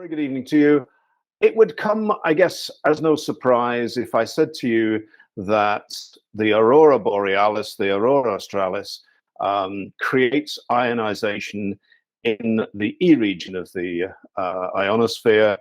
Very good evening to you. It would come, I guess, as no surprise if I said to you that the aurora borealis, the aurora australis, creates ionization in the E region of the ionosphere.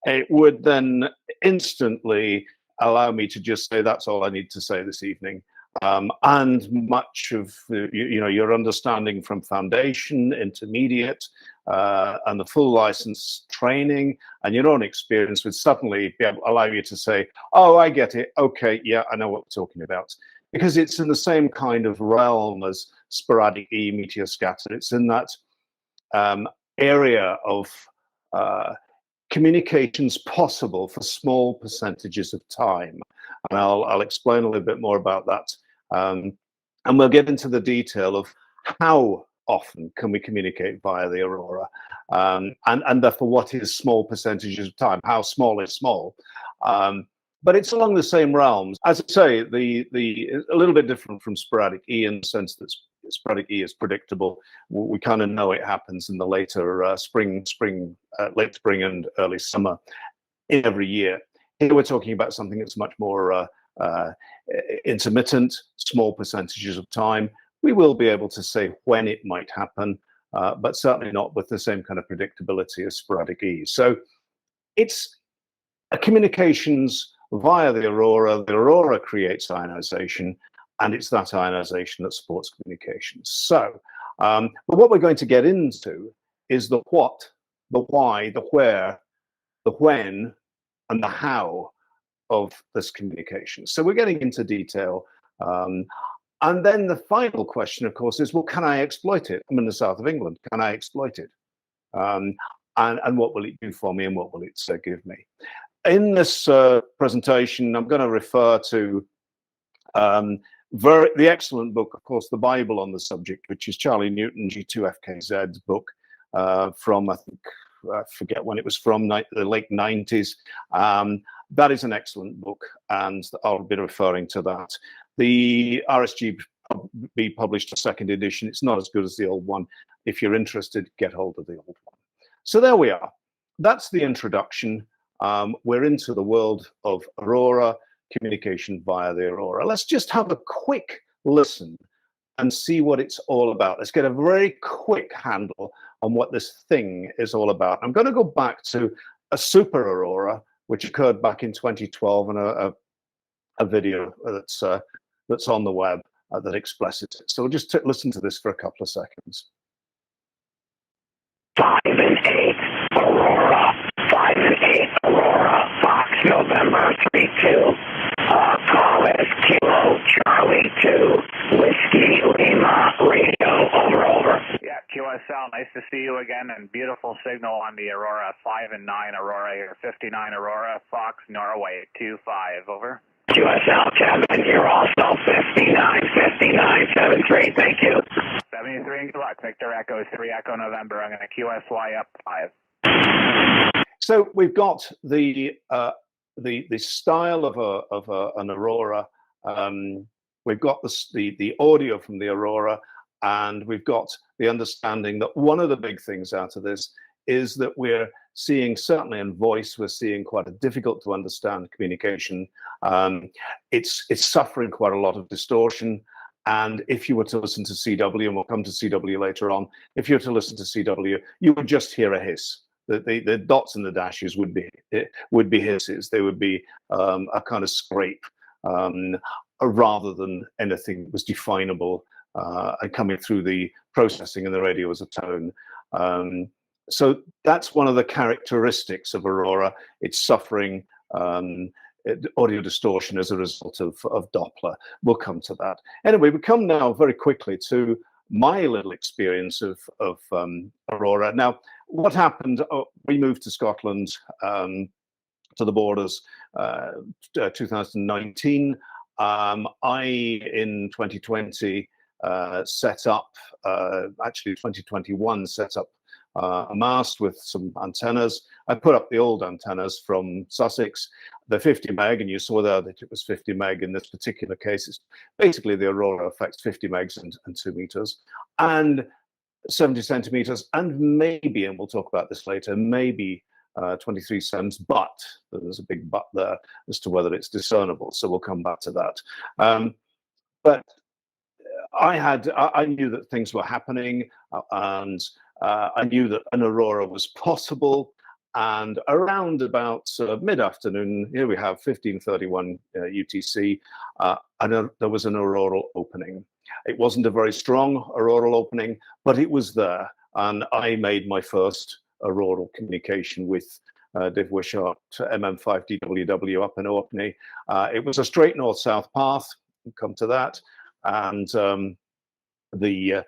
It would then instantly allow me to just say that's all I need to say this evening. And much of your understanding from foundation, intermediate, and the full license training and your own experience would suddenly allow you to say, oh, I get it. Okay, yeah, I know what we're talking about. Because it's in the same kind of realm as sporadic E, meteor scatter. It's in that area of communications possible for small percentages of time. And I'll explain a little bit more about that. And we'll get into the detail of how often can we communicate via the aurora, and therefore what is small percentages of time, how small is small. But it's along the same realms. As I say, a little bit different from sporadic E in the sense that sporadic E is predictable. We kind of know it happens in the later late spring and early summer in every year. Here we're talking about something that's much more intermittent, small percentages of time. We will be able to say when it might happen, but certainly not with the same kind of predictability as sporadic E. So it's a communications via the aurora. The aurora creates ionization, and it's that ionization that supports communications. So, but what we're going to get into is the what, the why, the where, the when, and the how of this communication. So we're getting into detail. And then the final question, of course, is, well, can I exploit it? I'm in the south of England. Can I exploit it? And what will it do for me, and what will it give me? In this presentation, I'm going to refer to the excellent book, of course, the Bible on the subject, which is Charlie Newton, G2FKZ's book from, I think, I forget when it was from, the late 90s. That is an excellent book, and I'll be referring to that. The RSGB published a second edition. It's not as good as the old one. If you're interested, get hold of the old one. So there we are. That's the introduction. We're into the world of aurora, communication via the aurora. Let's just have a quick listen and see what it's all about. Let's get a very quick handle on what this thing is all about. I'm going to go back to a super aurora, which occurred back in 2012, and a video that's on the web that explicits it. So we'll just listen to this for a couple of seconds. 5 and 8 aurora, 5 and 8 aurora, Fox November 32. Call is Kilo Charlie 2, Whiskey Lima Radio, over. Yeah, QSL, nice to see you again, and beautiful signal on the Aurora, 5 and 9 Aurora here, 59 Aurora, Fox Norway 25, over. QSL, Kevin, you're also 59, 73, thank you. 73 and good luck, Victor Echo 3 Echo November, I'm going to QSY up 5. So we've got the style of an aurora. We've got the audio from the aurora, and we've got the understanding that one of the big things out of this is that we're seeing, certainly in voice, we're seeing quite a difficult to understand communication. It's suffering quite a lot of distortion. And if you were to listen to CW, and we'll come to CW later on, if you were to listen to CW, you would just hear a hiss. The dots and the dashes would be hisses. They would be a kind of scrape, rather than anything that was definable and coming through the processing in the radio as a tone. So that's one of the characteristics of aurora. It's suffering audio distortion as a result of Doppler. We'll come to that. Anyway, we come now very quickly to my little experience of aurora. Now, what happened? We moved to Scotland, to the borders, 2019. I, in 2020, set up, actually 2021, set up a mast with some antennas. I put up the old antennas from Sussex, the 50 meg, and you saw there that it was 50 meg in this particular case. It's basically the aurora affects 50 megs and 2 meters and 70 centimeters, and maybe, and we'll talk about this later, maybe 23 sems, but there's a big but there as to whether it's discernible. So we'll come back to that. But I knew that things were happening, and I knew that an aurora was possible. And around about mid-afternoon, here we have 15:31 UTC, and there was an auroral opening. It wasn't a very strong auroral opening, but it was there. And I made my first auroral communication with Div Wishart MM5DWW up in Orkney. It was a straight north-south path. We'll come to that. And the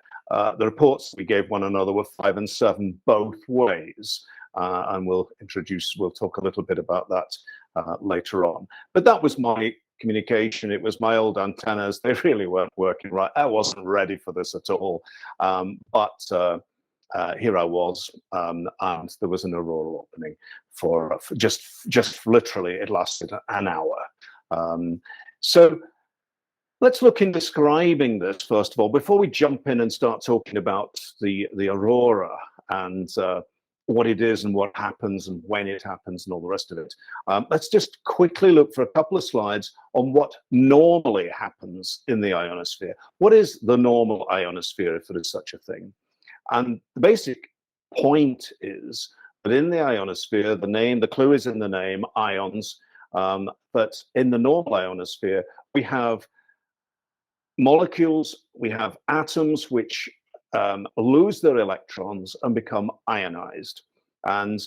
reports we gave one another were 5 and 7 both ways. And we'll talk a little bit about that later on. But that was my communication. It was my old antennas. They really weren't working right. I wasn't ready for this at all. But here I was, and there was an auroral opening for just literally, it lasted an hour. So let's look in describing this, first of all, before we jump in and start talking about the aurora and what it is and what happens and when it happens and all the rest of it. Let's just quickly look for a couple of slides on what normally happens in the ionosphere. What is the normal ionosphere, if there is such a thing? And the basic point is that in the ionosphere, the clue is in the name, ions, but in the normal ionosphere, we have molecules, we have atoms which lose their electrons and become ionized. And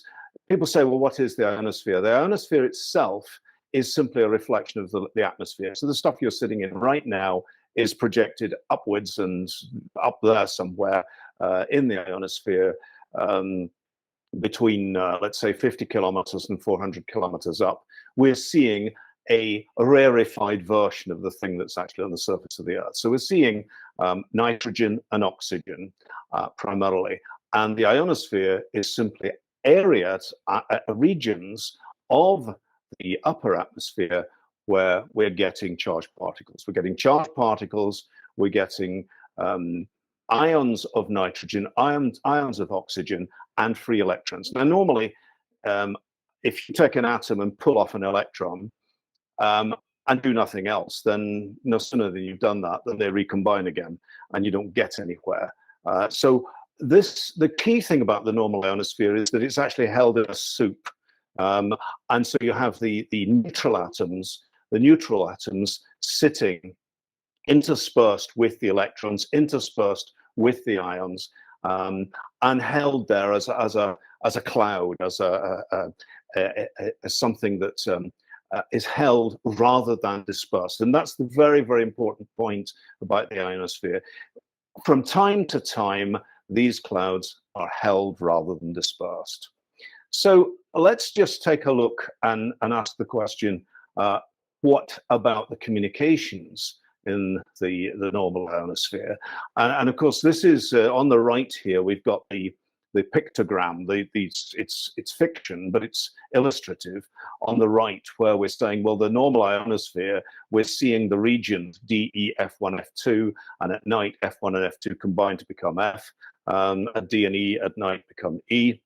people say, well, what is the ionosphere? The ionosphere itself is simply a reflection of the atmosphere. So the stuff you're sitting in right now is projected upwards and up there somewhere in the ionosphere between, let's say, 50 kilometers and 400 kilometers up. We're seeing a rarefied version of the thing that's actually on the surface of the Earth. So we're seeing nitrogen and oxygen primarily. And the ionosphere is simply areas, regions of the upper atmosphere where we're getting charged particles. We're getting charged particles, we're getting ions of nitrogen, ions of oxygen, and free electrons. Now, normally, if you take an atom and pull off an electron, and do nothing else, then no sooner than you've done that, than they recombine again, and you don't get anywhere. So the key thing about the normal ionosphere is that it's actually held in a soup. And so you have the neutral atoms sitting interspersed with the electrons, interspersed with the ions, and held there as a cloud, as something that is held rather than dispersed. And that's the very, very important point about the ionosphere. From time to time, these clouds are held rather than dispersed. So let's just take a look and ask the question, what about the communications in the normal ionosphere? And of course, this is on the right here, we've got the pictogram, it's fiction, but it's illustrative on the right, where we're saying, well, the normal ionosphere, we're seeing the regions D, E, F1, F2, and at night, F1 and F2 combine to become F, and D and E at night become E.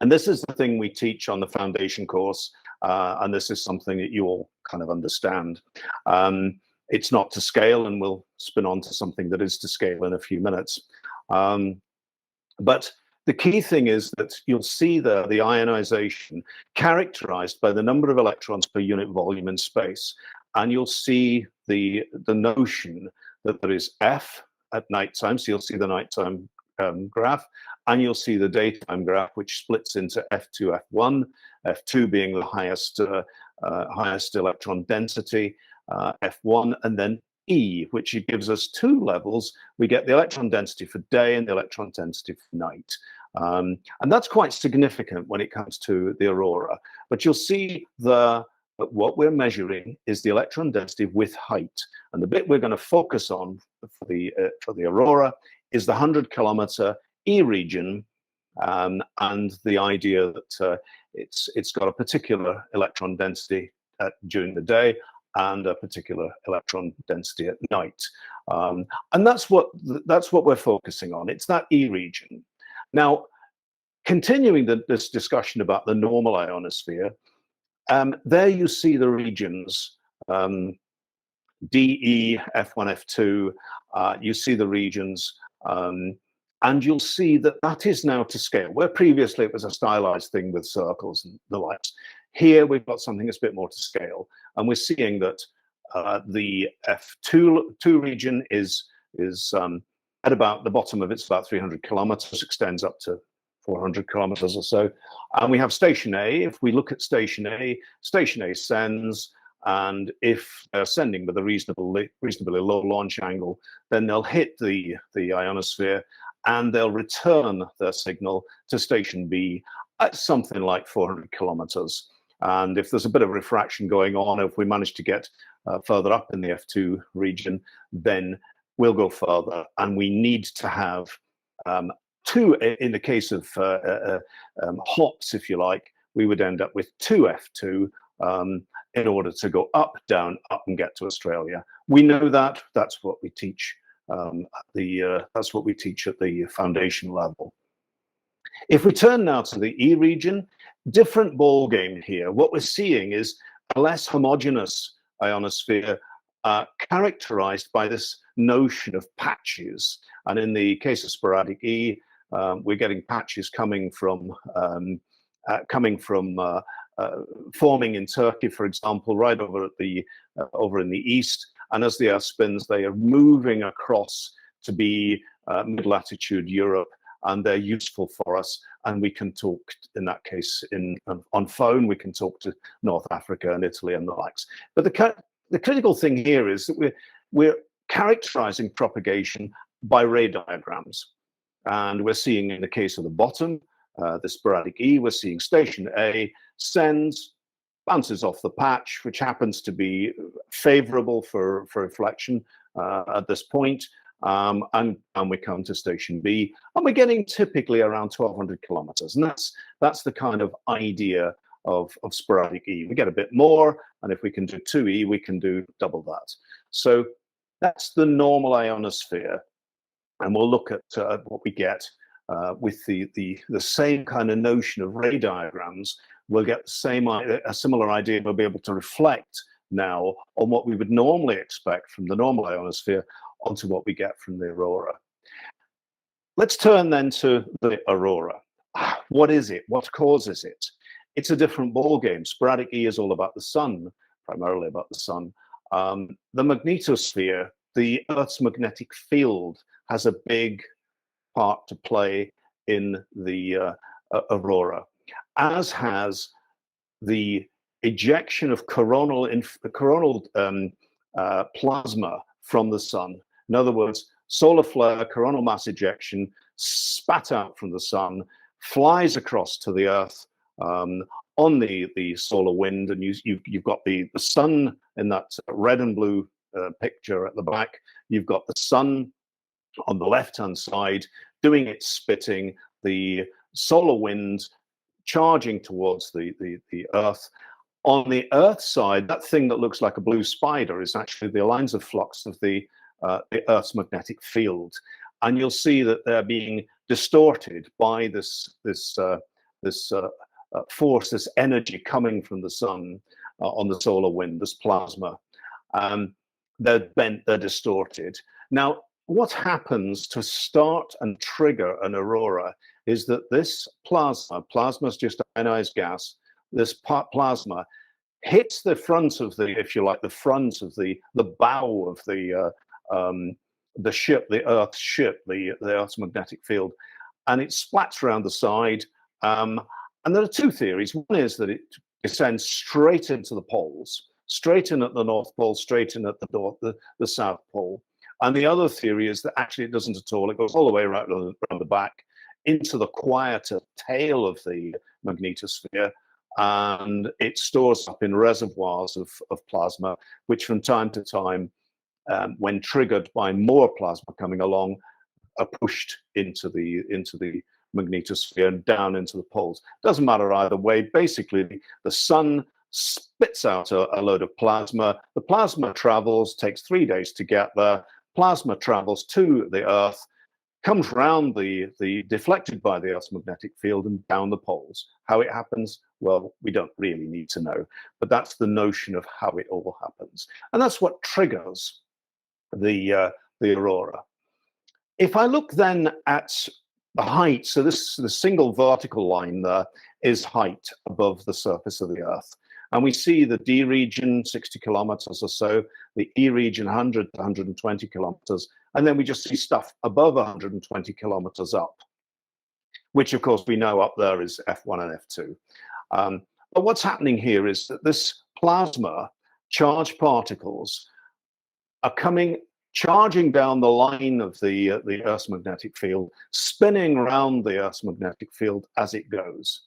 And this is the thing we teach on the foundation course, and this is something that you all kind of understand. It's not to scale, and we'll spin on to something that is to scale in a few minutes. But the key thing is that you'll see there the ionization characterized by the number of electrons per unit volume in space. And you'll see the notion that there is F at nighttime. So you'll see the nighttime graph, and you'll see the daytime graph, which splits into F2, F1, F2 being the highest electron density, F1, and then E, which gives us two levels. We get the electron density for day and the electron density for night. And that's quite significant when it comes to the aurora. But you'll see that what we're measuring is the electron density with height. And the bit we're going to focus on for the aurora is the 100-kilometer E region, and the idea that it's got a particular electron density during the day and a particular electron density at night. And that's what we're focusing on. It's that E region. Now, Continuing this discussion about the normal ionosphere, there you see the regions DE, F1, F2, you see the regions, and you'll see that that is now to scale. Where previously it was a stylized thing with circles and the likes, here we've got something that's a bit more to scale. And we're seeing that the F2 region is at about the bottom of it's about 300 kilometers, extends up to 400 kilometers or so. And we have Station A. If we look at Station A sends, and if they're sending with a reasonably low launch angle, then they'll hit the ionosphere and they'll return their signal to Station B at something like 400 kilometers. And if there's a bit of refraction going on, if we manage to get further up in the F2 region, then we'll go further. And we need to have two, in the case of hops, if you like, we would end up with two F2 in order to go up, down, up, and get to Australia. We know that. That's what we teach. That's what we teach at the foundation level. If we turn now to the E region, different ball game here. What we're seeing is a less homogeneous ionosphere characterized by this notion of patches. And in the case of sporadic E, we're getting patches coming from forming in Turkey, for example, right over at the over in the east. And as the Earth spins, they are moving across to be mid-latitude Europe, and they're useful for us. And we can talk, in that case, on phone, we can talk to North Africa and Italy and the likes. But the critical thing here is that we're characterizing propagation by ray diagrams. And we're seeing, in the case of the bottom, the sporadic E, we're seeing Station A sends, bounces off the patch, which happens to be favorable for reflection at this point, and we come to Station B, and we're getting typically around 1,200 kilometers, and that's the kind of idea of sporadic E. We get a bit more, and if we can do 2E, we can do double that. So that's the normal ionosphere, and we'll look at what we get with the same kind of notion of ray diagrams. We'll get a similar idea. We'll be able to reflect now on what we would normally expect from the normal ionosphere onto what we get from the aurora. Let's turn then to the aurora. What is it? What causes it? It's a different ball game. Sporadic E is all about the sun, primarily about the sun. The magnetosphere, the Earth's magnetic field, has a big part to play in the aurora, as has the ejection of coronal plasma from the sun. In other words, solar flare, coronal mass ejection, spat out from the sun, flies across to the Earth on the solar wind, and you've got the sun in that red and blue picture at the back. You've got the sun on the left-hand side doing its spitting, the solar wind charging towards the Earth. On the Earth side, that thing that looks like a blue spider is actually the lines of flux of the Earth's magnetic field, and you'll see that they're being distorted by this force, this energy coming from the sun on the solar wind, this plasma. They're bent, they're distorted. Now, what happens to start and trigger an aurora is that this plasma is just ionized gas, this plasma hits the front of the, if you like, the front of the bow of the ship, the Earth's ship, the Earth's magnetic field, and it splats around the side. And there are two theories. One is that it descends straight into the poles, straight in at the North Pole, straight in at the South Pole. And the other theory is that actually it doesn't at all. It goes all the way right around the back into the quieter tail of the magnetosphere, and it stores up in reservoirs of plasma, which from time to time, when triggered by more plasma coming along, are pushed into the magnetosphere and down into the poles. Doesn't matter either way. Basically, the sun spits out a load of plasma. The plasma travels, takes 3 days to get there. Plasma travels to the Earth, comes round deflected by the Earth's magnetic field and down the poles. How it happens, well, we don't really need to know, but that's the notion of how it all happens. And that's what triggers the aurora. If I look then at the height, so the single vertical line there is height above the surface of the Earth. And we see the D region, 60 kilometers or so, the E region, 100 to 120 kilometers, and then we just see stuff above 120 kilometers up, which of course we know up there is F1 and F2. But what's happening here is that this plasma, charged particles, are charging down the line of the Earth's magnetic field, spinning around the Earth's magnetic field as it goes.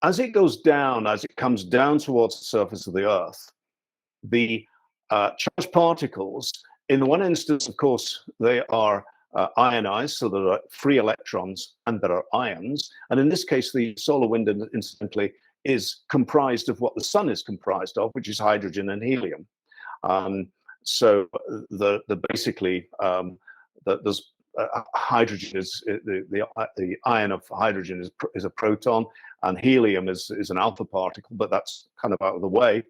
As it goes down, as it comes down towards the surface of the Earth, the charged particles, in one instance, of course, they are ionized, so there are free electrons and there are ions. And in this case, the solar wind, incidentally, is comprised of what the sun is comprised of, which is hydrogen and helium. So basically, there's hydrogen is the ion of hydrogen is a proton, and helium is an alpha particle, but that's kind of out of the way.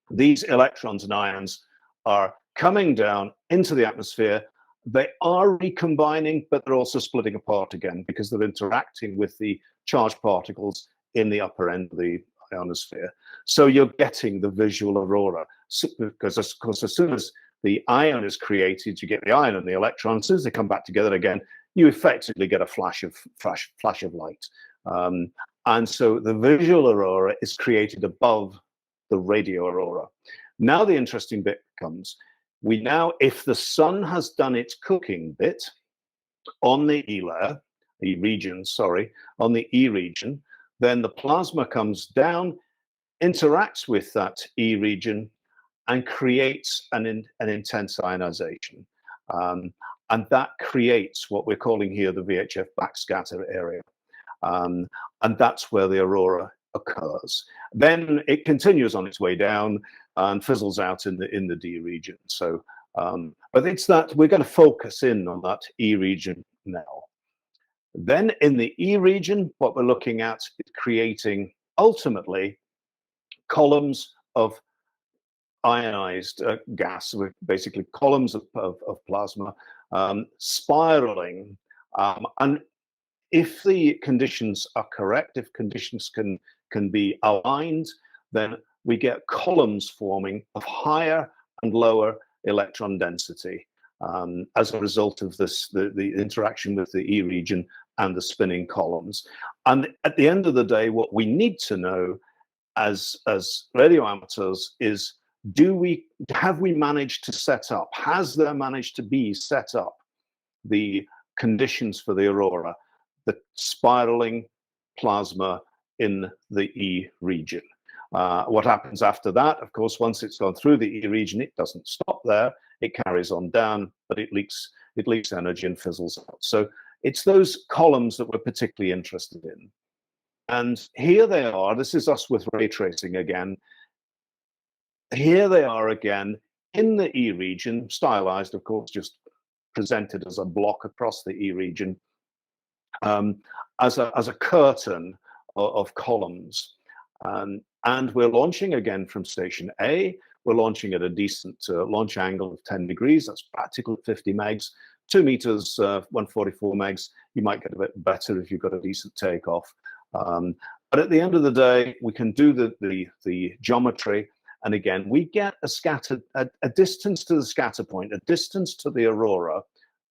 These electrons and ions are coming down into the atmosphere. They are recombining, but they're also splitting apart again because they're interacting with the charged particles in the upper end of the ionosphere. So you're getting the visual aurora, because of course, as soon as the ion is created, you get the ion and the electron. As soon as they come back together again, you effectively get a flash of light. And so the visual aurora is created above the radio aurora. Now the interesting bit comes. If the sun has done its cooking bit on the E region, on the E region, then the plasma comes down, interacts with that E region, and creates an intense ionization. And that creates what we're calling here the VHF backscatter area. And that's where the aurora occurs. Then it continues on its way down and fizzles out in the D region. So, but it's that we're going to focus in on that E region now. Then in the E region, what we're looking at is creating ultimately columns of ionized gas, with basically columns of plasma spiraling. And if the conditions are correct, if conditions can be aligned, then we get columns forming of higher and lower electron density as a result of the interaction with the E region and the spinning columns. And at the end of the day, what we need to know as radio amateurs is, have we managed to set up, has there managed to be set up the conditions for the aurora, the spiraling plasma in the E region? What happens after that? Of course, once it's gone through the E region, it doesn't stop there. It carries on down, but it leaks energy and fizzles out. So it's those columns that we're particularly interested in. And here they are. This is us with ray tracing again. Here they are again in the E region, stylized, of course, just presented as a block across the E region, as a curtain of columns. And we're launching again from station A. We're launching at a decent launch angle of 10 degrees. That's practical 50 megs, 2 meters, 144 megs. You might get a bit better if you've got a decent takeoff. But at the end of the day, we can do the geometry. And again, we get a distance to the scatter point, a distance to the aurora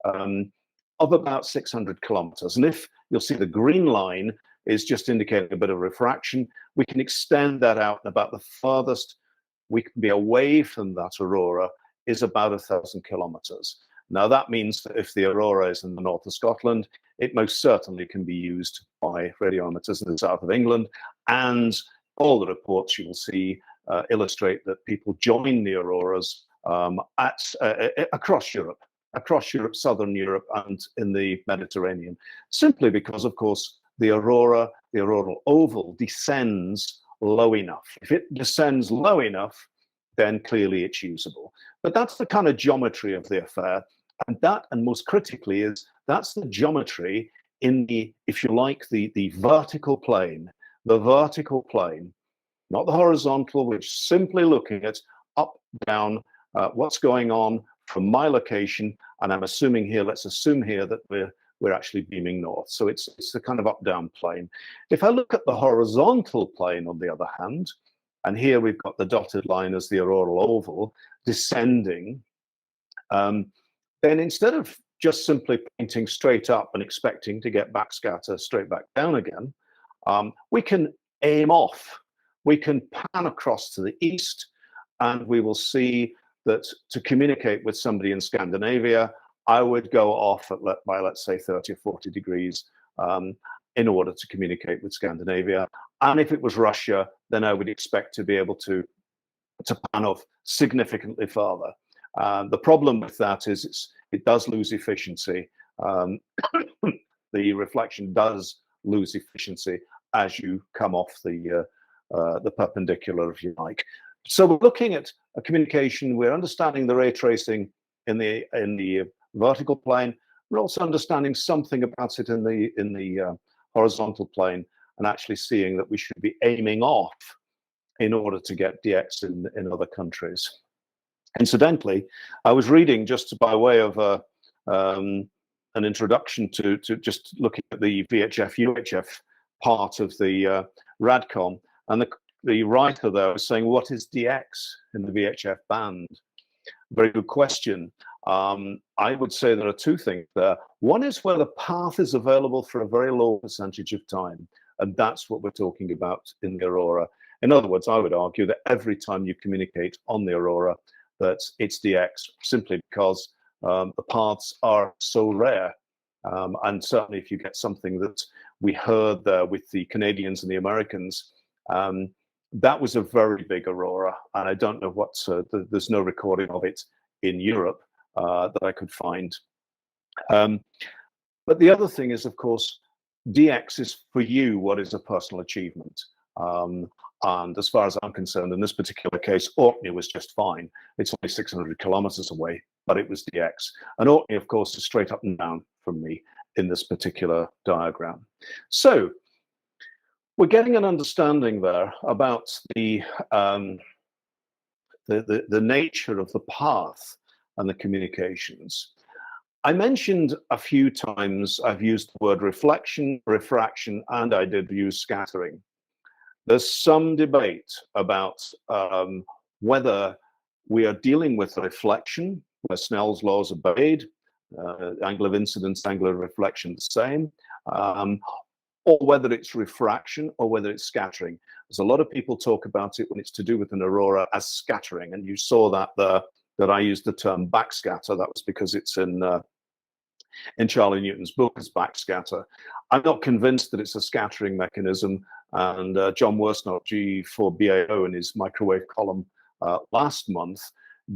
of about 600 kilometers. And if you'll see the green line is just indicating a bit of refraction, we can extend that out. About the farthest we can be away from that aurora is about 1,000 kilometers. Now that means that if the aurora is in the north of Scotland, it most certainly can be used by radio amateurs in the south of England. And all the reports you will see illustrate that people join the auroras across Europe, southern Europe, and in the Mediterranean, simply because, of course, the aurora, the auroral oval, descends low enough. If it descends low enough, then clearly it's usable. But that's the kind of geometry of the affair. And that, and most critically, is that's the geometry in the, if you like, the vertical plane, not the horizontal, which simply looking at up, down, what's going on from my location. And I'm assuming here, let's assume here that we're actually beaming north. So it's the kind of up-down plane. If I look at the horizontal plane, on the other hand, and here we've got the dotted line as the auroral oval descending, then instead of just simply pointing straight up and expecting to get backscatter straight back down again, we can aim off. We can pan across to the east, and we will see that to communicate with somebody in Scandinavia, I would go off at, by, let's say, 30 or 40 degrees in order to communicate with Scandinavia. And if it was Russia, then I would expect to be able to pan off significantly farther. The problem with that is it does lose efficiency. The reflection does lose efficiency as you come off the perpendicular, if you like. So we're looking at a communication. We're understanding the ray tracing in the vertical plane. We're also understanding something about it in the horizontal plane, and actually seeing that we should be aiming off in order to get DX in other countries. Incidentally, I was reading, just by way of an introduction to just looking at the VHF UHF part of the RADCOM, and the writer there was saying, what is DX in the VHF band? Very good question. I would say there are two things there. One is where the path is available for a very low percentage of time, and that's what we're talking about in the Aurora. In other words, I would argue that every time you communicate on the Aurora, that it's DX, simply because the paths are so rare. And certainly if you get something that we heard there with the Canadians and the Americans, that was a very big Aurora. And I don't know what, there's no recording of it in Europe that I could find. But the other thing is, of course, DX is for you what is a personal achievement. And as far as I'm concerned, in this particular case, Orkney was just fine. It's only 600 kilometers away, but it was DX. And Orkney, of course, is straight up and down from me in this particular diagram. So we're getting an understanding there about the nature of the path and the communications. I mentioned a few times I've used the word reflection, refraction, and I did use scattering. There's some debate about whether we are dealing with reflection, where Snell's law is obeyed, angle of incidence, angle of reflection the same, or whether it's refraction or whether it's scattering. There's a lot of people talk about it when it's to do with an aurora as scattering, and you saw that there, that I used the term backscatter. That was because it's in Charlie Newton's book as backscatter. I'm not convinced that it's a scattering mechanism, and John Worsnop, G4BAO, in his microwave column last month,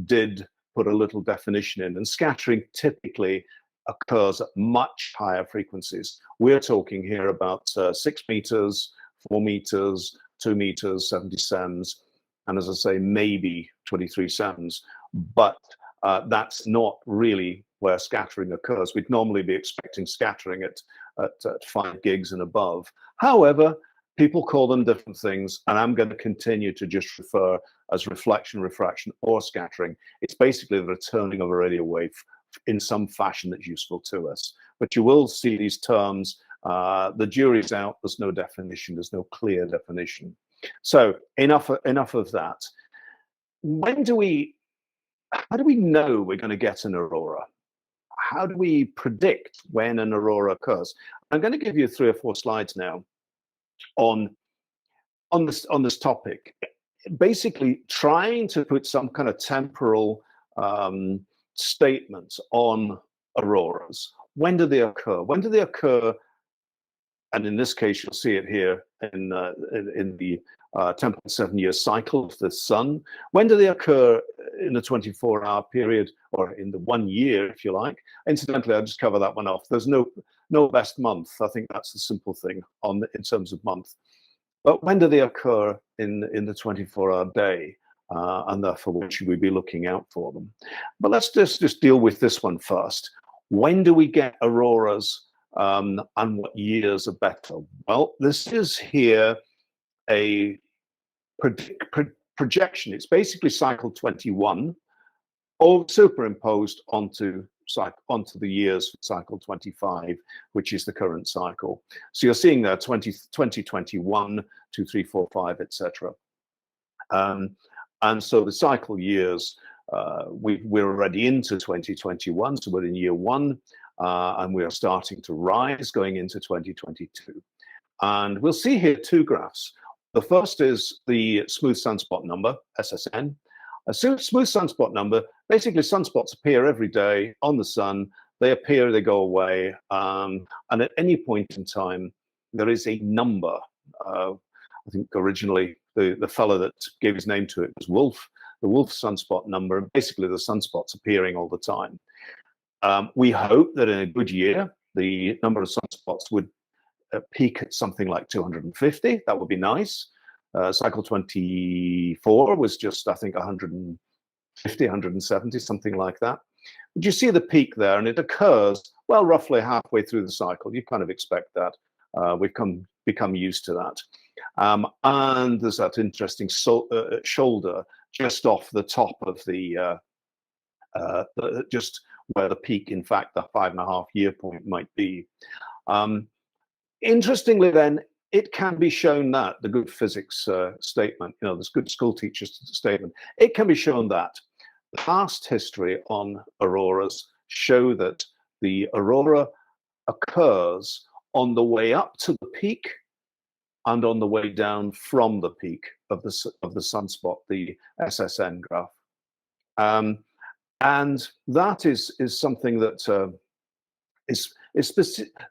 did put a little definition in, and scattering typically occurs at much higher frequencies. We're talking here about 6 meters, 4 meters, 2 meters, 70 sems, and as I say, maybe 23 sems, but that's not really where scattering occurs. We'd normally be expecting scattering at 5 gigs and above. However, people call them different things, and I'm going to continue to just refer as reflection, refraction, or scattering. It's basically the returning of a radio wave in some fashion that's useful to us. But you will see these terms, the jury's out, there's no definition, there's no clear definition. So enough of that. How do we know we're going to get an aurora? How do we predict when an aurora occurs? I'm going to give you 3 or 4 slides now on this topic, basically trying to put some kind of temporal statement on auroras. When do they occur? When do they occur? And in this case, you'll see it here in the 10.7-year cycle of the sun. When do they occur in the 24-hour period, or in the 1 year, if you like? Incidentally, I'll just cover that one off. There's no best month. I think that's the simple thing in terms of month. But when do they occur in the 24-hour day? and therefore when should we be looking out for them? But let's just deal with this one first. When do we get auroras, and what years are better? Well, this is here a projection. It's basically cycle 21, all superimposed onto the years for cycle 25, which is the current cycle. So you're seeing there 2021, 2, 3, 4, 5, etc. And so the cycle years, we're already into 2021, so we're in year 1, and we are starting to rise going into 2022. And we'll see here 2 graphs. The first is the smooth sunspot number, SSN. A smooth sunspot number, basically sunspots appear every day on the sun. They appear, they go away, and at any point in time, there is a number. I think originally the fellow that gave his name to it was Wolf, the Wolf sunspot number, and basically the sunspots appearing all the time. We hope that in a good year, the number of sunspots would peak at something like 250. That would be nice. Cycle 24 was just, I think, 150, 170, something like that. But you see the peak there, and it occurs, well, roughly halfway through the cycle. You kind of expect that. We've become used to that. And there's that interesting shoulder just off the top of just where the peak, in fact, the 5.5-year point might be. Interestingly, then, it can be shown that the good physics statement, this good school teacher's statement, it can be shown that past history on auroras show that the aurora occurs on the way up to the peak and on the way down from the peak of the sunspot, the SSN graph. And that is something that is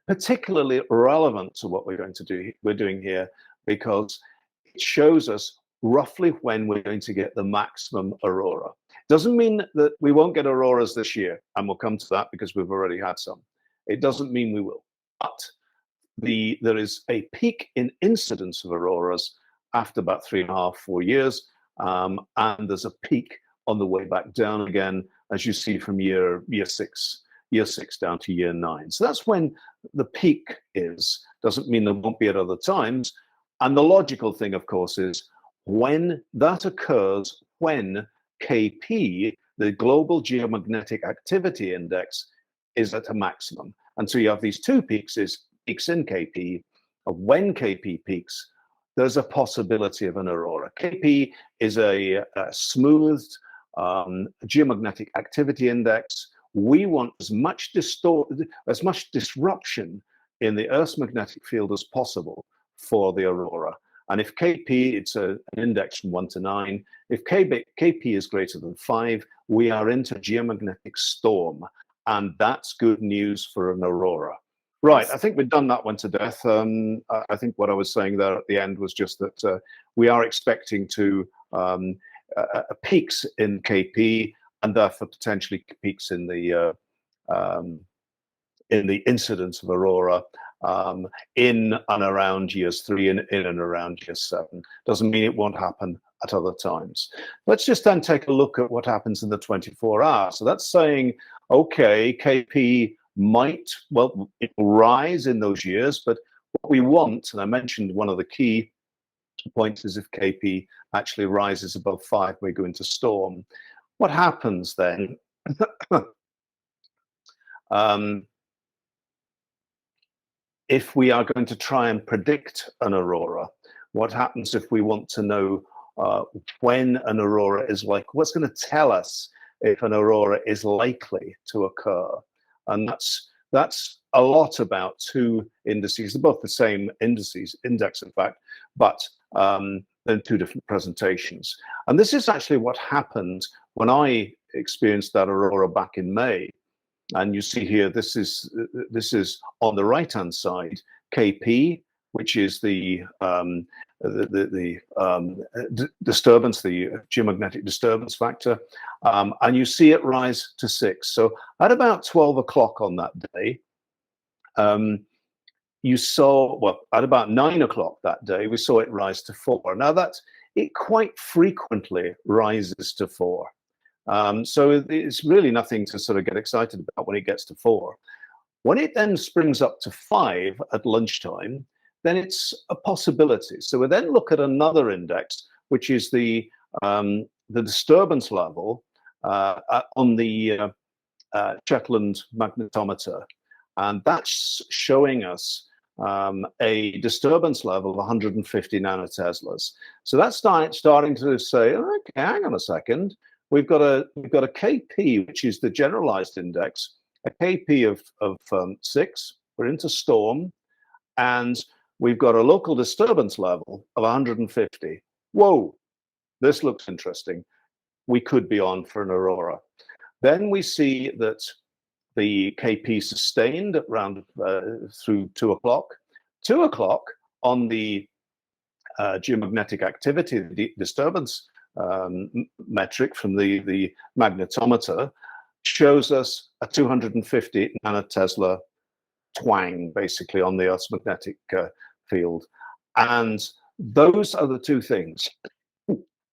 particularly relevant to what we're doing here, because it shows us roughly when we're going to get the maximum aurora. Doesn't mean that we won't get auroras this year, and we'll come to that because we've already had some. It doesn't mean we will, but there is a peak in incidence of auroras after about 3.5, 4 years, and there's a peak on the way back down again, as you see from year 6 down to year 9. So that's when the peak is. Doesn't mean there won't be at other times. And the logical thing, of course, is when that occurs, when KP, the global geomagnetic activity index, is at a maximum. And so you have these 2 peaks in KP. When KP peaks, there's a possibility of an aurora. KP is a smoothed geomagnetic activity index. We want as much disruption in the Earth's magnetic field as possible for the aurora. And if KP, it's an index from 1 to 9. If KP is greater than 5, we are into geomagnetic storm, and that's good news for an aurora. Right, I think we've done that one to death. I think what I was saying there at the end was just that we are expecting to peaks in KP, and therefore potentially peaks in the incidence of aurora in and around years 3 and in and around year 7. Doesn't mean it won't happen at other times. Let's just then take a look at what happens in the 24 hours. So that's saying, okay, KP might, well, it will rise in those years, but what we want, and I mentioned one of the key points, is if KP actually rises above 5, we go into storm. What happens then? If we are going to try and predict an aurora, what happens if we want to know when an aurora is like? What's going to tell us if an aurora is likely to occur? And that's a lot about 2 indices. They're both the same index, in fact, but in 2 different presentations. And this is actually what happened when I experienced that aurora back in May. And you see here, this is on the right-hand side, KP, which is the disturbance, the geomagnetic disturbance factor, and you see it rise to 6. So at about 12 o'clock on that day, you saw, well, at about 9 o'clock that day, we saw it rise to 4. Now that's it quite frequently rises to 4. So it's really nothing to sort of get excited about when it gets to 4. When it then springs up to 5 at lunchtime, then it's a possibility. So we then look at another index, which is the disturbance level on the Shetland magnetometer, and that's showing us a disturbance level of 150 nanoteslas. So that's starting to say, okay, hang on a second, we've got a KP, which is the generalized index, a KP of 6. We're into storm, and we've got a local disturbance level of 150. Whoa, this looks interesting. We could be on for an aurora. Then we see that the KP sustained around through 2 o'clock. 2 o'clock on the geomagnetic activity, the disturbance metric from the magnetometer, shows us a 250 nanotesla twang, basically, on the Earth's magnetic field. And those are the two things.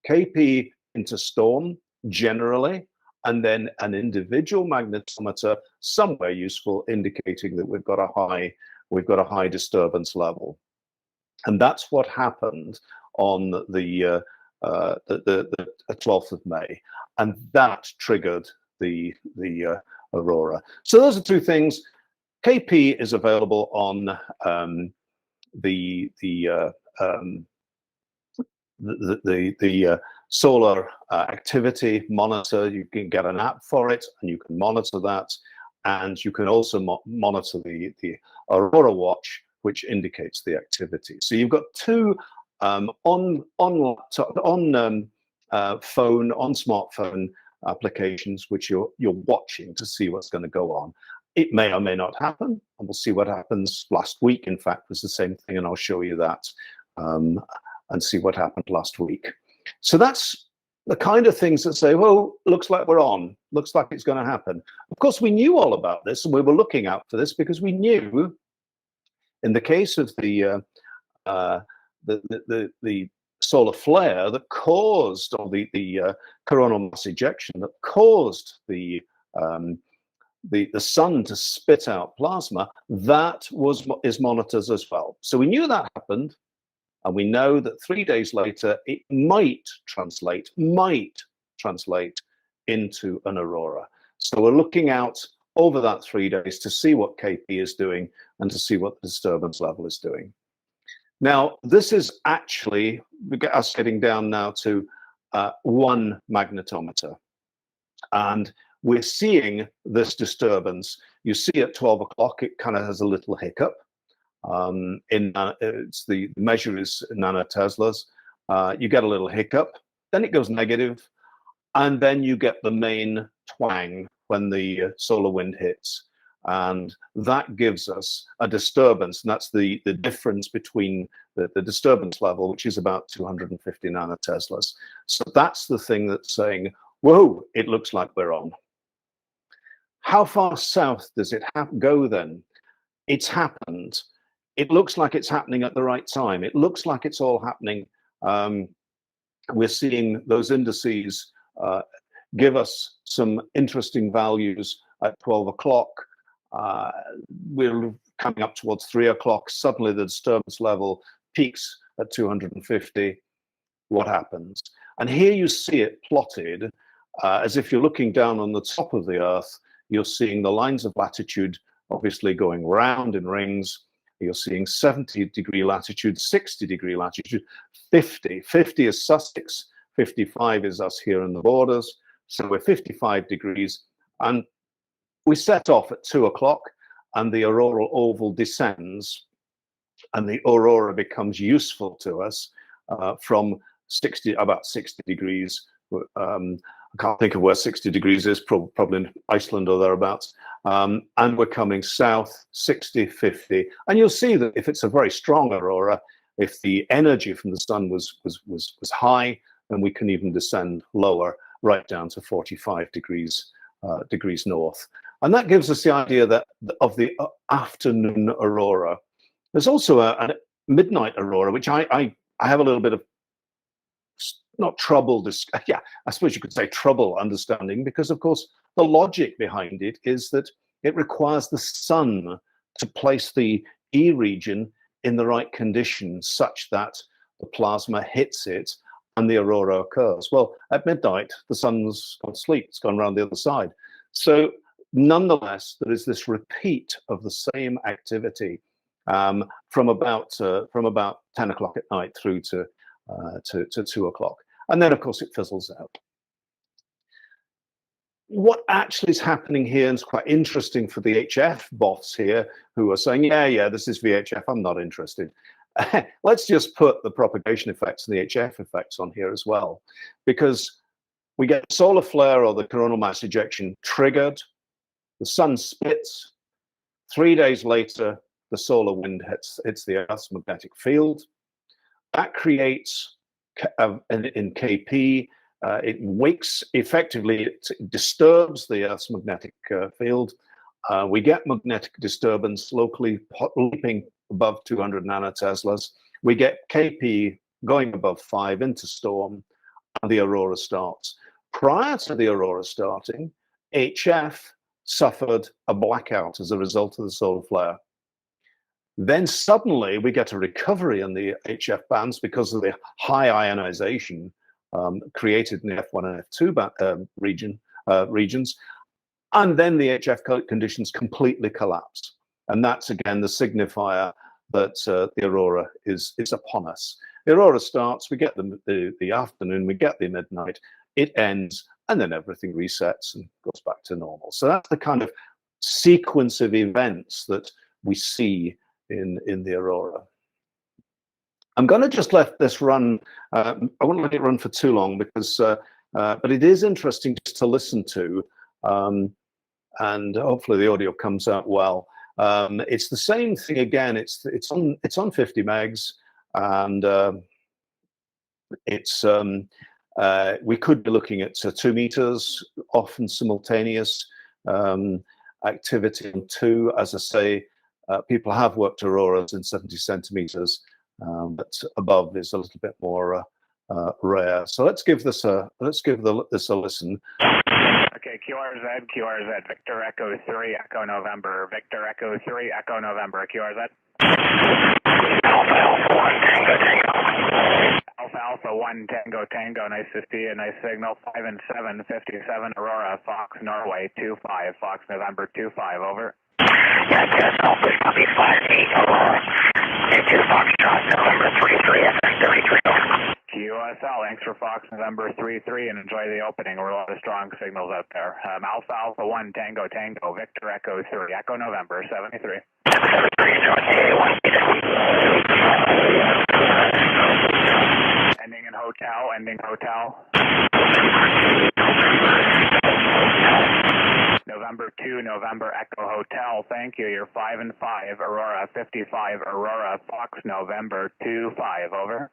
KP into storm, generally, and then an individual magnetometer somewhere useful, indicating that we've got a high disturbance level. And that's what happened on the 12th of May, and that triggered the aurora. So those are two things. KP is available on the solar activity monitor. You can get an app for it, and you can monitor that. And you can also monitor the Aurora watch, which indicates the activity. So you've got two on smartphone applications, which you're watching to see what's going to go on. It may or may not happen, and we'll see what happens. Last week, in fact, was the same thing, and I'll show you that and see what happened last week. So that's the kind of things that say, well, looks like we're on, looks like it's going to happen. Of course, we knew all about this, and we were looking out for this because we knew, in the case of the solar flare that caused, or the coronal mass ejection that caused the sun to spit out plasma, that is monitored as well. So we knew that happened, and we know that 3 days later it might translate into an aurora. So we're looking out over that 3 days to see what KP is doing and to see what the disturbance level is doing. Now, this is actually us getting down now to one magnetometer, and we're seeing this disturbance. You see at 12 o'clock, it kind of has a little hiccup. The measure is nanoteslas. You get a little hiccup, then it goes negative, and then you get the main twang when the solar wind hits. And that gives us a disturbance, and that's the difference between the disturbance level, which is about 250 nanoteslas. So that's the thing that's saying, whoa, it looks like we're on. How far south does it go then? It's happened. It looks like it's happening at the right time. It looks like it's all happening. We're seeing those indices give us some interesting values at 12 o'clock. We're coming up towards 3 o'clock. Suddenly the disturbance level peaks at 250. What happens? And here you see it plotted as if you're looking down on the top of the Earth. You're seeing the lines of latitude obviously going round in rings. You're seeing 70-degree latitude, 60-degree latitude, 50. 50 is Sussex, 55 is us here in the borders. So we're 55 degrees. And we set off at 2 o'clock, and the auroral oval descends, and the aurora becomes useful to us from about 60 degrees. I can't think of where 60 degrees is, probably in Iceland or thereabouts. And we're coming south, 60, 50. And you'll see that if it's a very strong aurora, if the energy from the sun was high, then we can even descend lower, right down to 45 degrees north. And that gives us the idea that of the afternoon aurora. There's also a midnight aurora, which I have a little bit of not trouble, yeah, I suppose you could say trouble understanding, because of course the logic behind it is that it requires the sun to place the E region in the right conditions such that the plasma hits it and the aurora occurs. Well, at midnight, the sun's gone to sleep, it's gone around the other side. So nonetheless, there is this repeat of the same activity from about 10 o'clock at night through to 2 o'clock. And then, of course, it fizzles out. What actually is happening here, and it's quite interesting for the HF bots here who are saying, yeah, this is VHF, I'm not interested. Let's just put the propagation effects and the HF effects on here as well, because we get solar flare or the coronal mass ejection triggered, the sun splits, 3 days later, the solar wind hits the Earth's magnetic field. That creates, in KP, it wakes, effectively, it disturbs the Earth's magnetic field. We get magnetic disturbance locally leaping above 200 nanoteslas. We get KP going above 5 into storm, and the aurora starts. Prior to the aurora starting, HF suffered a blackout as a result of the solar flare. Then suddenly we get a recovery in the HF bands because of the high ionization created in the F1 and F2 regions. And then the HF conditions completely collapse. And that's, again, the signifier that the aurora is upon us. The aurora starts, we get the afternoon, we get the midnight, it ends, and then everything resets and goes back to normal. So that's the kind of sequence of events that we see in the aurora. I'm going to just let this run. I won't let it run for too long because, but it is interesting just to listen to, and hopefully the audio comes out well. It's the same thing again. It's on 50 megs, and we could be looking at 2 meters, often simultaneous activity on 2. As I say, people have worked auroras in 70 centimeters, but above is a little bit more rare. So let's give this a listen. Okay, QRZ, Victor Echo 3, Echo November, Victor Echo 3, Echo November, QRZ. Alpha Alpha 1 Tango Tango, nice to see you, nice signal. 5 and 7, 57 Aurora, Fox Norway 25, Fox November 25, over. Yes, Alpha copy 58 Aurora, 2 Foxtrot, November 33, FM 33. QSL, thanks for Fox November 33 and enjoy the opening. We're a lot of strong signals out there. Alpha Alpha 1 Tango Tango, Victor Echo 3, Echo November 73. Ending in hotel, ending hotel. November 2, November Echo Hotel, thank you. You're 5 and 5, Aurora 55, Aurora, Fox November 25, over.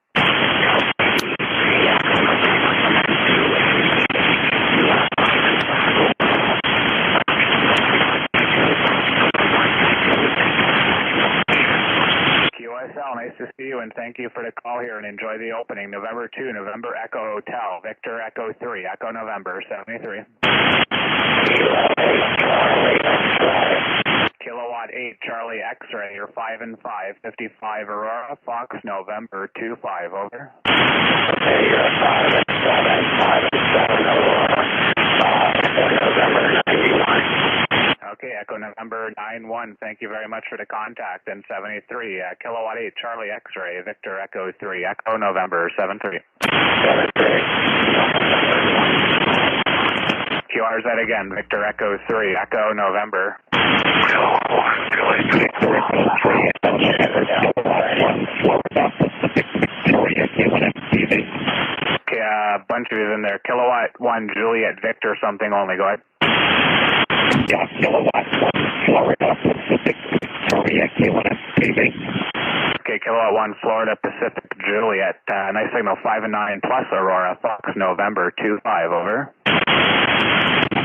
QSL, nice to see you and thank you for the call here and enjoy the opening. November 2, November Echo Hotel, Victor Echo 3, Echo November 73. Kilowatt 8, Charlie X-ray, you're 5 and 5, 55 Aurora, Fox November 25, over. You're 5 and 7, 5 and 7 Aurora, November 91. Okay, Echo November 91, thank you very much for the contact. And 73, Kilowatt 8, Charlie X-ray, Victor Echo 3, Echo November 73. 73. QRZ again, Victor Echo 3, Echo November. Okay, a bunch of you in there. Kilowatt 1, Juliet, Victor something only, go ahead. Yeah, Kilowatt 1, Florida, Pacific, Victoria, Kilowatt, TV. Okay, Kilowatt 1, Florida, Pacific, Juliet, nice signal, 5 and 9 plus Aurora, Fox November 25, over.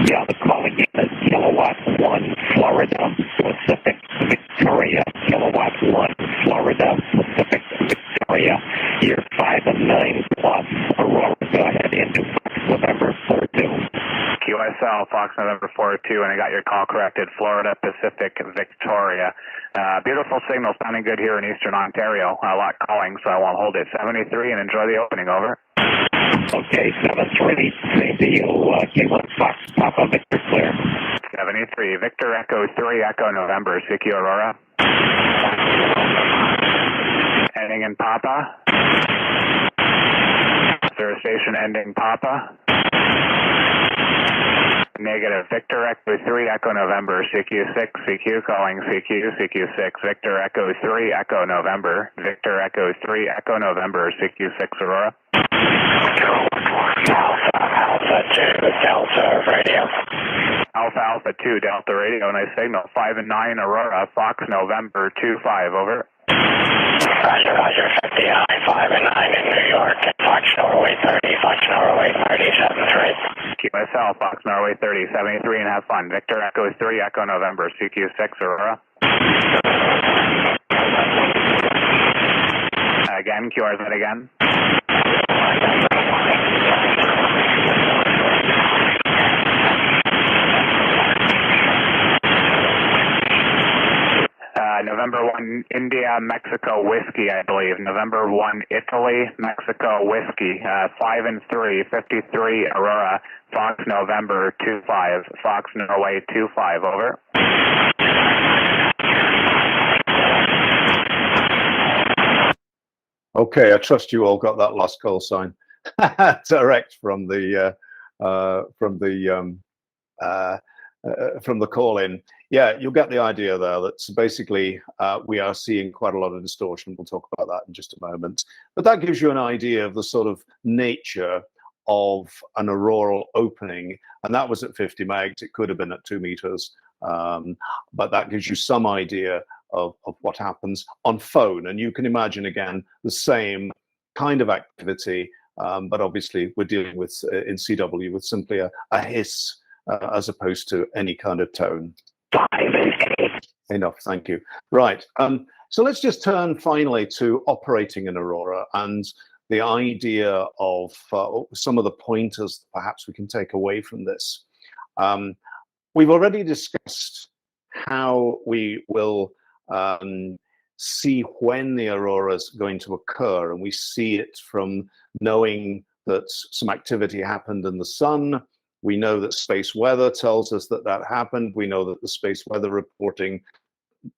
Yeah, the calling is Kilowatt 1, Florida, Pacific, Victoria, Kilowatt 1, Florida, Pacific, Victoria. You're 5 and 9 plus Aurora, QSL, Fox November 42, and I got your call corrected, Florida Pacific Victoria. Beautiful signal, sounding good here in Eastern Ontario. A lot calling, so I won't hold it. 73, and enjoy the opening, over. Okay, 73, maybe you'll give us Fox Papa Victor clear. 73, Victor Echo 3, Echo November, CQ Aurora. Ending in Papa. Is there a station ending Papa? Negative. Victor Echo 3, Echo November, CQ6, CQ calling CQ, CQ6, Victor Echo 3, Echo November, Victor Echo 3, Echo November, CQ6 Aurora. Alpha 2, Delta Radio. Alpha 2, Delta Radio, nice signal. 5 and 9, Aurora, Fox November 25, over. Roger, Roger, 50I, 5 and 9 in New York, and Fox Norway 30, Fox Norway 37-3. QSL, Fox Norway 30, 73, and have fun. Victor Echo 3, Echo November, CQ6, Aurora. Again, QRZ again. November 1, India, Mexico, Whiskey, I believe. November 1, Italy, Mexico, Whiskey. 5 and 3, 53, Aurora. Fox November 25, Fox Norway 25, over. Okay, I trust you all got that last call sign direct from the call in. Yeah, you'll get the idea there. That's basically we are seeing quite a lot of distortion. We'll talk about that in just a moment. But that gives you an idea of the sort of nature of an auroral opening, and that was at 50 megs. It could have been at 2 meters, but that gives you some idea of what happens on phone. And you can imagine again the same kind of activity, but obviously we're dealing with in CW with simply a hiss as opposed to any kind of tone. 5 and 8. Enough, thank you. Right, so let's just turn finally to operating an aurora and the idea of some of the pointers perhaps we can take away from this. We've already discussed how we will see when the aurora is going to occur, and we see it from knowing that some activity happened in the sun. We know that space weather tells us that that happened. We know that the space weather reporting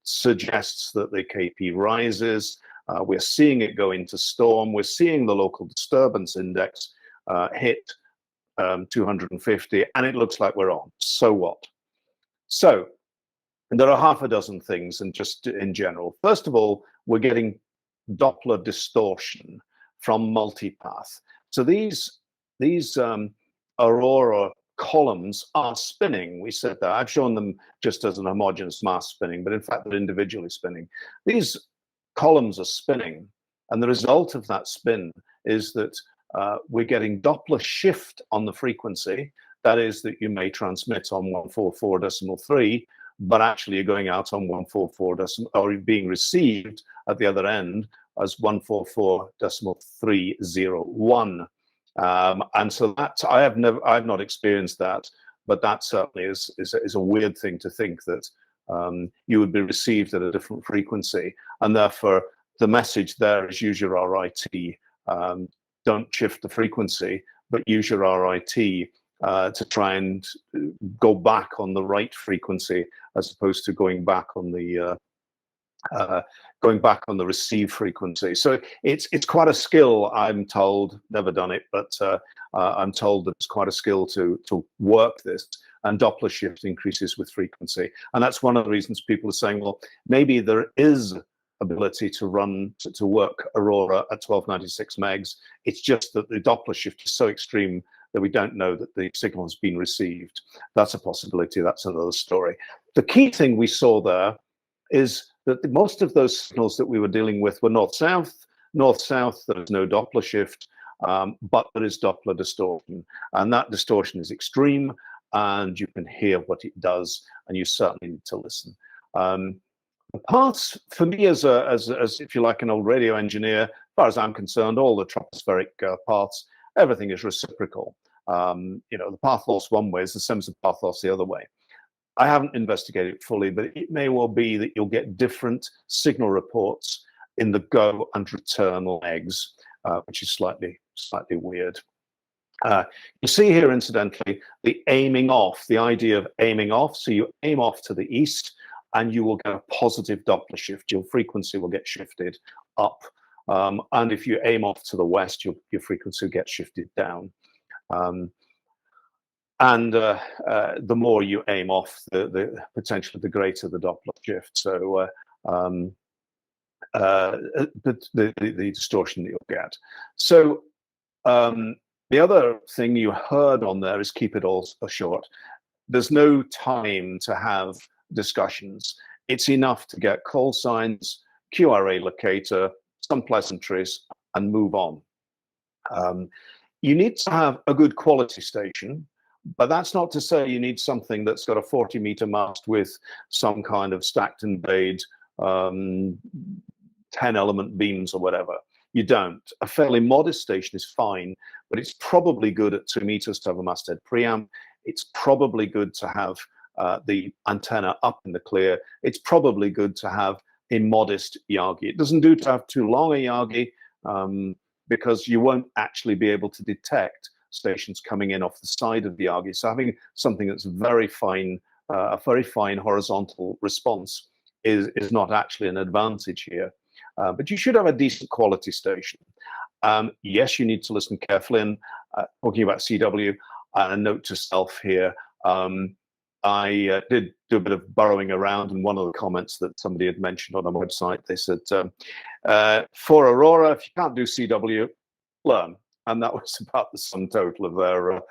suggests that the KP rises. We're seeing it go into storm. We're seeing the local disturbance index hit 250, and it looks like we're on. So what? So there are half a dozen things, and just in general. First of all, we're getting Doppler distortion from multipath. So these aurora columns are spinning. We said that. I've shown them just as an homogeneous mass spinning, but in fact they're individually spinning. These columns are spinning, and the result of that spin is that we're getting Doppler shift on the frequency. That is that you may transmit on 144.3, but actually you're going out on 144 or being received at the other end as 144.301. And so that I've not experienced that, but that certainly is a weird thing to think that you would be received at a different frequency, and therefore the message there is use your RIT. Don't shift the frequency, but use your RIT to try and go back on the right frequency as opposed to going back on the receive frequency. So it's quite a skill, I'm told. Never done it, but I'm told that it's quite a skill to work this. And Doppler shift increases with frequency, and that's one of the reasons people are saying, well, maybe there is ability to work aurora at 1296 megs. It's just that the Doppler shift is so extreme that we don't know that the signal has been received. That's a possibility. That's another story. The key thing we saw there is that most of those signals that we were dealing with were north-south. North-south, there is no Doppler shift, but there is Doppler distortion. And that distortion is extreme, and you can hear what it does, and you certainly need to listen. The parts, for me, as if you like, an old radio engineer, as far as I'm concerned, all the tropospheric parts, everything is reciprocal. The path loss one way is the same as the path loss the other way. I haven't investigated it fully, but it may well be that you'll get different signal reports in the go and return legs, which is slightly weird. You see here, incidentally, the aiming off, the idea of aiming off. So you aim off to the east, and you will get a positive Doppler shift. Your frequency will get shifted up. And if you aim off to the west, your frequency will get shifted down. The more you aim off, the potentially the greater the Doppler shift. So the distortion that you'll get. So the other thing you heard on there is keep it all short. There's no time to have discussions. It's enough to get call signs, QRA locator, some pleasantries, and move on. You need to have a good quality station, but that's not to say you need something that's got a 40-meter mast with some kind of stacked and bayed 10-element beams or whatever. You don't. A fairly modest station is fine, but it's probably good at 2 meters to have a masthead preamp. It's probably good to have the antenna up in the clear. It's probably good to have a modest Yagi. It doesn't do to have too long a Yagi because you won't actually be able to detect stations coming in off the side of the Yagi. So having something that's very fine, a very fine horizontal response is not actually an advantage here. But you should have a decent quality station. Yes, you need to listen carefully. And talking about CW, a note to self here. I did do a bit of burrowing around, and one of the comments that somebody had mentioned on a website, they said, for Aurora, if you can't do CW, learn. And that was about the sum total of their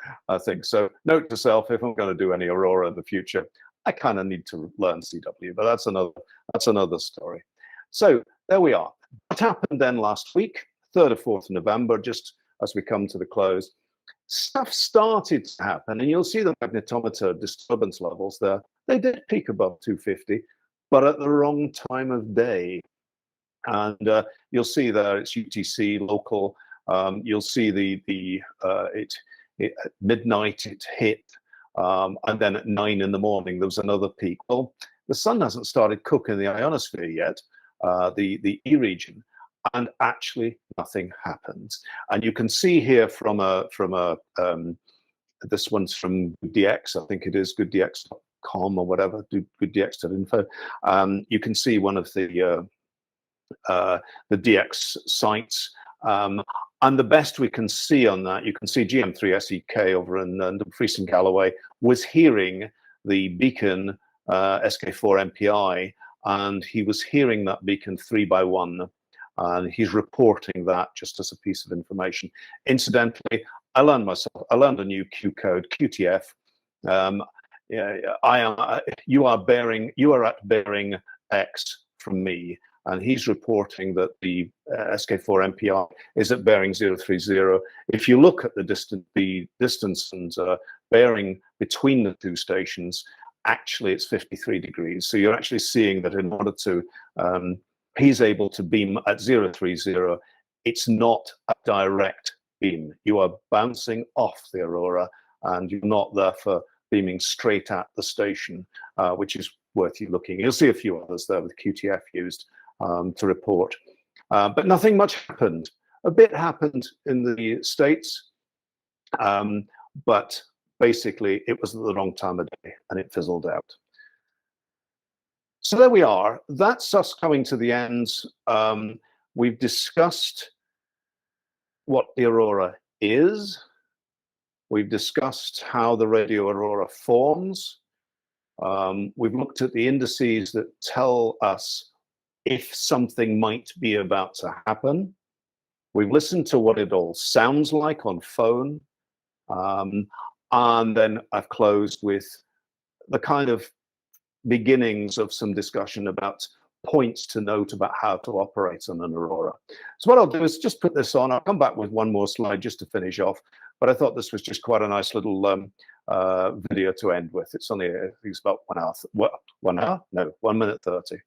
thing. So note to self, if I'm going to do any Aurora in the future, I kind of need to learn CW, but that's another story. So there we are. What happened then last week, 3rd or 4th November, just as we come to the close, stuff started to happen, and you'll see the magnetometer disturbance levels there. They did peak above 250, but at the wrong time of day. And you'll see there it's UTC local. You'll see at midnight it hit, and then at 9 in the morning there was another peak. Well, the sun hasn't started cooking the ionosphere yet, the E region, and actually nothing happens. And you can see here from this one's from DX, I think it is gooddx.com or whatever, gooddx.info. You can see one of the DX sites. And the best we can see on that, you can see GM3SEK over in Dumfries and Galloway was hearing the beacon SK4 MPI, and he was hearing that beacon 3x1, and he's reporting that just as a piece of information. Incidentally, I learned a new Q code, QTF. You are at bearing X from me, and he's reporting that the SK4 MPI is at bearing 030. If you look at the distance and bearing between the two stations, actually it's 53 degrees. So you're actually seeing that in order to, he's able to beam at 030, it's not a direct beam. You are bouncing off the Aurora, and you're not therefore beaming straight at the station, which is worth you looking. You'll see a few others there with QTF used to report. But nothing much happened. A bit happened in the States, but basically it was at the wrong time of day and it fizzled out. So there we are. That's us coming to the end. We've discussed what the Aurora is. We've discussed how the radio Aurora forms. We've looked at the indices that tell us if something might be about to happen. We've listened to what it all sounds like on phone. And then I've closed with the kind of beginnings of some discussion about points to note about how to operate on an Aurora. So what I'll do is just put this on. I'll come back with one more slide just to finish off, but I thought this was just quite a nice little video to end with. It's only, I think it's about 1 hour, what, 1 hour? No, 1 minute 30.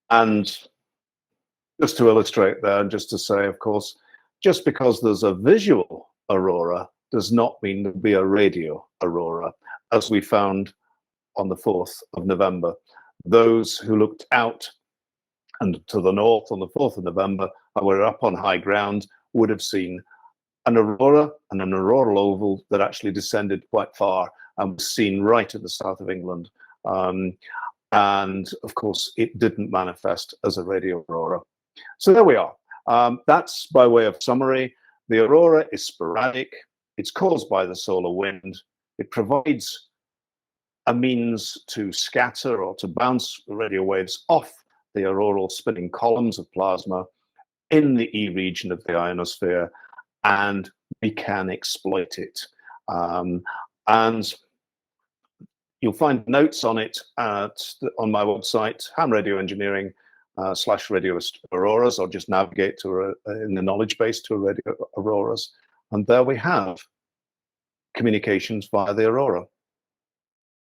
And just to illustrate there, and just to say, of course, just because there's a visual aurora does not mean there'll be a radio aurora, as we found on the 4th of November. Those who looked out and to the north on the 4th of November and were up on high ground would have seen an aurora and an auroral oval that actually descended quite far and was seen right at the south of England. And of course, it didn't manifest as a radio aurora. So there we are. That's by way of summary. The aurora is sporadic. It's caused by the solar wind. It provides a means to scatter or to bounce radio waves off the auroral spinning columns of plasma in the E region of the ionosphere, and we can exploit it. And you'll find notes on it on my website, Ham Radio Engineering /radio auroras, or just navigate to in the knowledge base to radio auroras. And there we have communications via the aurora.